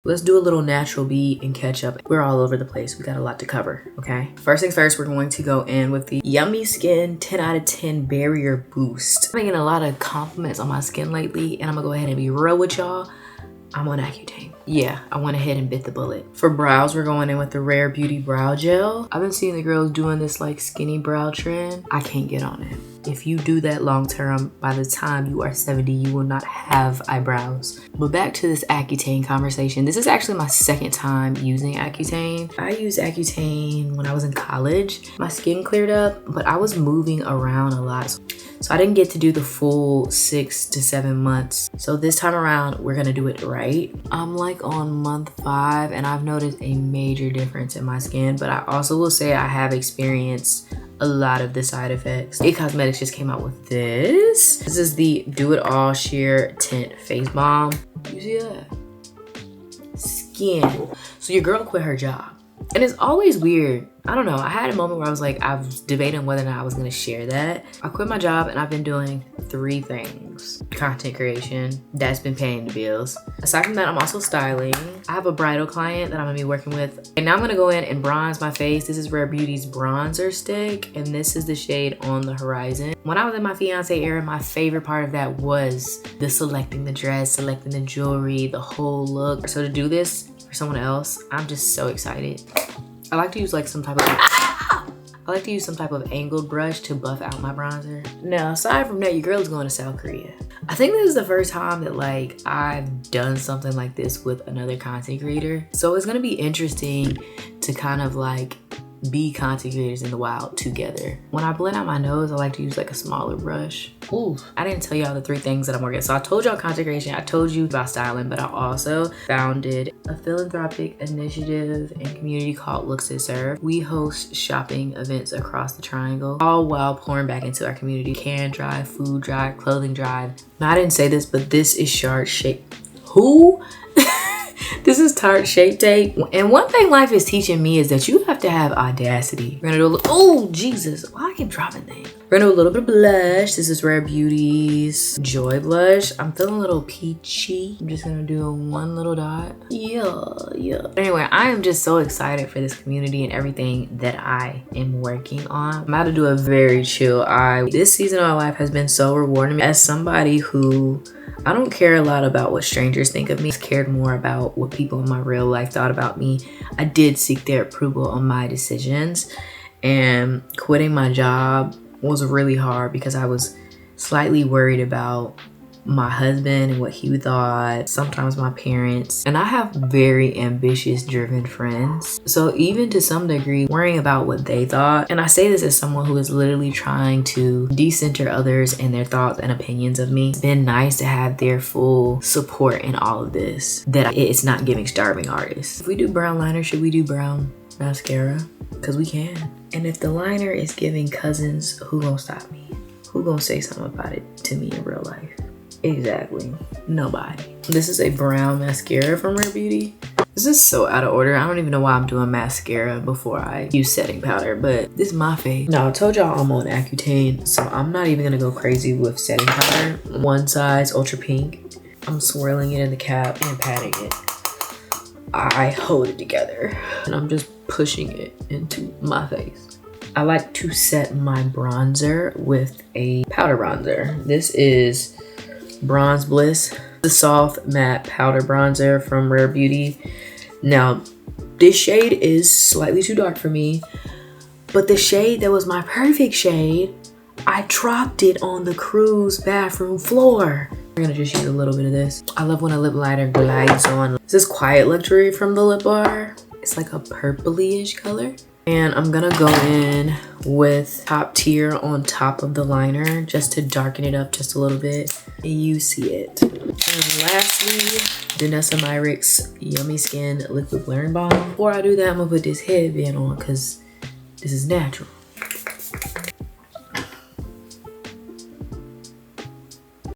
Let's do a little natural beat and catch up. We're all over the place. We got a lot to cover, okay? First things first, we're going to go in with the Yummy Skin 10 out of 10 Barrier Boost. I'm getting a lot of compliments on my skin lately, and I'm gonna go ahead and be real with y'all. I'm on Accutane. Yeah, I went ahead and bit the bullet. For brows, we're going in with the Rare Beauty Brow Gel. I've been seeing the girls doing this like skinny brow trend. I can't get on it. If you do that long term, by the time you are 70, you will not have eyebrows. But back to this Accutane conversation. This is actually my second time using Accutane. I used Accutane when I was in college. My skin cleared up, but I was moving around a lot. So I didn't get to do the full 6 to 7 months. So this time around, we're gonna do it right. I'm like on month 5 and I've noticed a major difference in my skin, but I also will say I have experienced a lot of the side effects. It Cosmetics just came out with this. This is the Do It All Sheer Tint Face Balm. You see that? Skin. So your girl quit her job. And it's always weird. I don't know. I had a moment where I was like, I was debating whether or not I was gonna share that. I quit my job and I've been doing 3 things. Content creation, that's been paying the bills. Aside from that, I'm also styling. I have a bridal client that I'm gonna be working with. And now I'm gonna go in and bronze my face. This is Rare Beauty's bronzer stick. And this is the shade On the Horizon. When I was in my fiance era, my favorite part of that was the selecting the dress, selecting the jewelry, the whole look. So to do this for someone else, I'm just so excited. I like to use like some type of angled brush to buff out my bronzer. Now, aside from that, your girl is going to South Korea. I think this is the first time that like I've done something like this with another content creator. So it's gonna be interesting to kind of like be content creators in the wild together. When I blend out my nose, I like to use like a smaller brush. Ooh, I didn't tell y'all the 3 things that I'm working on. So I told y'all content creation, I told you about styling, but I also founded a philanthropic initiative and community called Looks to Serve. We host shopping events across the triangle, all while pouring back into our community. Can drive, food drive, clothing drive. Now I didn't say this, but this is Tarte Shape. Who? This is Tarte Shape Tape. And one thing life is teaching me is that you have to have audacity. We're gonna do a little, oh Jesus, why I keep dropping things? We're gonna do a little bit of blush. This is Rare Beauty's Joy Blush. I'm feeling a little peachy. I'm just gonna do one little dot. Yeah. Anyway, I am just so excited for this community and everything that I am working on. I'm about to do a very chill eye. This season of my life has been so rewarding. As somebody who, I don't care a lot about what strangers think of me. I cared more about what people in my real life thought about me. I did seek their approval on my decisions, and quitting my job was really hard because I was slightly worried about my husband and what he thought, sometimes my parents, and I have very ambitious, driven friends. So even to some degree, worrying about what they thought, and I say this as someone who is literally trying to decenter others and their thoughts and opinions of me, it's been nice to have their full support in all of this, that it's not giving starving artists. If we do brown liner, should we do brown mascara? Because we can. And if the liner is giving cousins, who gonna stop me? Who gonna say something about it to me in real life? Exactly, nobody. This is a brown mascara from Rare Beauty. This is so out of order. I don't even know why I'm doing mascara before I use setting powder, but this is my face. Now, I told y'all I'm on Accutane, so I'm not even gonna go crazy with setting powder. One size, ultra pink. I'm swirling it in the cap and patting it. I hold it together and I'm just pushing it into my face. I like to set my bronzer with a powder bronzer. This is Bronze Bliss, the soft matte powder bronzer from Rare Beauty. Now, this shade is slightly too dark for me, but the shade that was my perfect shade, I dropped it on the cruise bathroom floor. We're gonna just use a little bit of this. I love when a lip liner glides on. This is Quiet Luxury from the Lip Bar. It's like a purpley-ish color. And I'm gonna go in with Top Tier on top of the liner just to darken it up just a little bit. And you see it. And lastly, DanessaMyricksBeauty Yummy Skin Liquid Blurring Balm. Before I do that, I'm gonna put this headband on because this is natural.